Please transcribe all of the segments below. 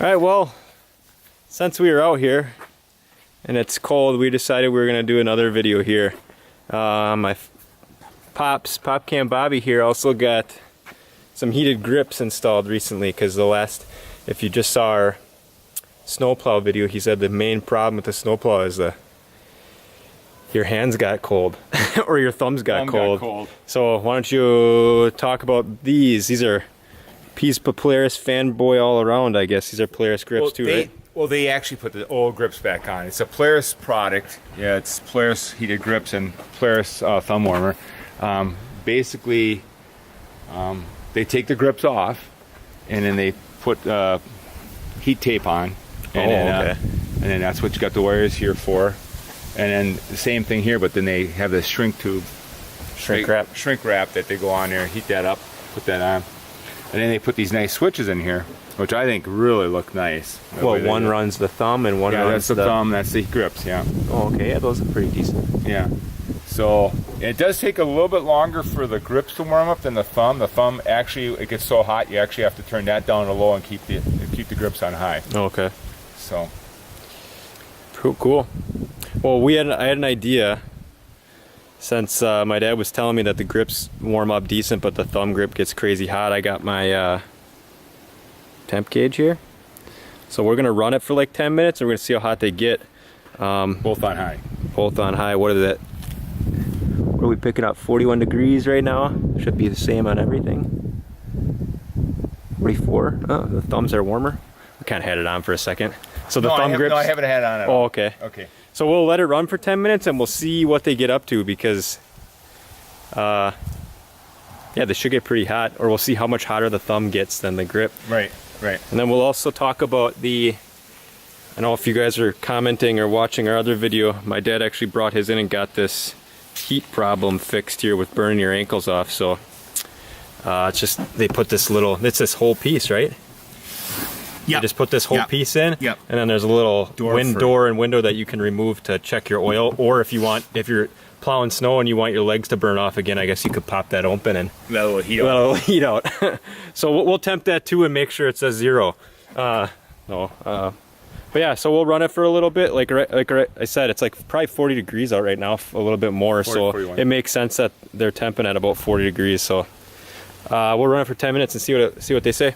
Alright, well, since we were out here and it's cold, we decided we were going to do another video here. My Pop Cam Bobby here also got some heated grips installed recently because if you just saw our snowplow video, he said the main problem with the snowplow is your hands got cold or your thumbs got cold. So why don't you talk about these? These are Polaris fanboy all around, I guess. These are Polaris grips right? Well, they actually put the old grips back on. It's a Polaris product. Yeah, it's Polaris heated grips and Polaris thumb warmer. Basically, they take the grips off and then they put heat tape on. And then that's what you got the wires here for. And then the same thing here, but then they have the shrink wrap that they go on there, heat that up, put that on. And then they put these nice switches in here, which I think really look nice. Well, one runs the thumb and one runs the thumb, that's the grips, yeah. Oh, okay, yeah, those are pretty decent. Yeah. So it does take a little bit longer for the grips to warm up than the thumb. The thumb actually, it gets so hot you actually have to turn that down to low and keep the grips on high. Oh, okay. So cool. Well, I had an idea. Since my dad was telling me that the grips warm up decent, but the thumb grip gets crazy hot, I got my temp gauge here. So we're gonna run it for like 10 minutes, and we're gonna see how hot they get. Both on high. Both on high. What are we picking up? 41 degrees right now. Should be the same on everything. 44. Oh, the thumbs are warmer. I kind of had it on for a second. So the thumb grips. No, I haven't had it on at all. Oh, okay. Okay. So we'll let it run for 10 minutes and we'll see what they get up to because, yeah, they should get pretty hot, or we'll see how much hotter the thumb gets than the grip. Right. And then we'll also talk about I don't know if you guys are commenting or watching our other video, my dad actually brought his in and got this heat problem fixed here with burning your ankles off. So it's just, they put it's this whole piece, right? Yeah. You just put this whole piece in, and then there's a little door and window that you can remove to check your oil, or if you're plowing snow and you want your legs to burn off again, I guess you could pop that open and that'll heat out. So we'll tempt that too and make sure it says 0. But yeah, so we'll run it for a little bit. Like I said, it's like probably 40 degrees out right now, a little bit more. 41. It makes sense that they're temping at about 40 degrees. So we'll run it for 10 minutes and see what they say.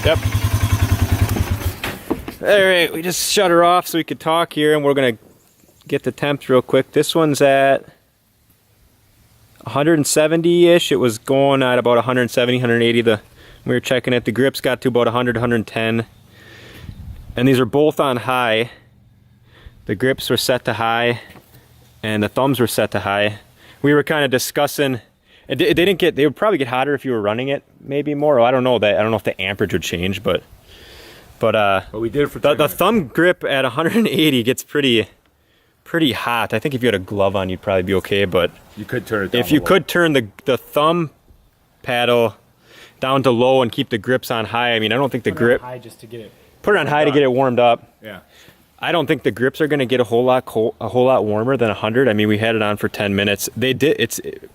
Yep. Alright, we just shut her off so we could talk here, and we're going to get the temps real quick. This one's at 170-ish. It was going at about 170, 180. We were checking it. The grips got to about 100, 110. And these are both on high. The grips were set to high, and the thumbs were set to high. We were kind of discussing... They would probably get hotter if you were running it, maybe more. I don't know if the amperage would change, but we did it for the thumb grip at 180 gets pretty hot. I think if you had a glove on, you'd probably be okay. But you could turn it down. If you could turn the thumb paddle down to low and keep the grips on high. I mean, I don't think the grip. Put it on high just to get it. Put it on high to get it warmed up. Yeah. I don't think the grips are going to get a whole lot warmer than 100. I mean, we had it on for 10 minutes. They did.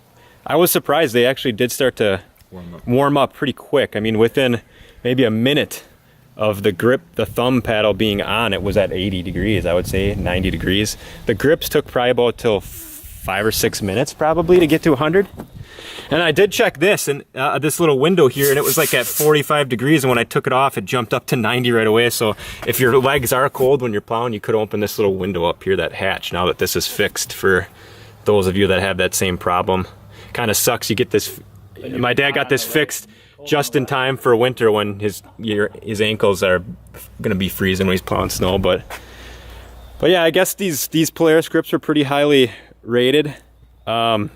I was surprised they actually did start to warm up pretty quick. I mean, within maybe a minute of the thumb paddle being on, it was at 80 degrees, I would say, 90 degrees. The grips took probably about till 5 or 6 minutes probably to get to 100. And I did check this and this little window here, and it was like at 45 degrees, and when I took it off, it jumped up to 90 right away. So if your legs are cold when you're plowing, you could open this little window up here, that hatch, now that this is fixed, for those of you that have that same problem. Kind of sucks. You get this, my dad got this fixed just in time for winter when his ankles are gonna be freezing when he's plowing snow. But yeah, I guess these Polaris grips are pretty highly rated. Dad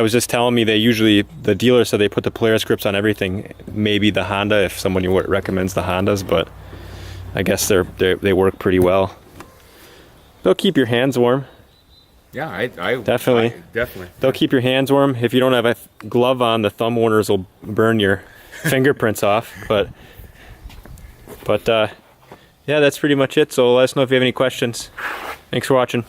was just telling me the dealer said they put the Polaris grips on everything. Maybe the Honda, if someone recommends the Hondas, but I guess they work pretty well. They'll keep your hands warm. Yeah, I definitely. They'll keep your hands warm. If you don't have a glove on, the thumb warners will burn your fingerprints off. But yeah, that's pretty much it. So let us know if you have any questions. Thanks for watching.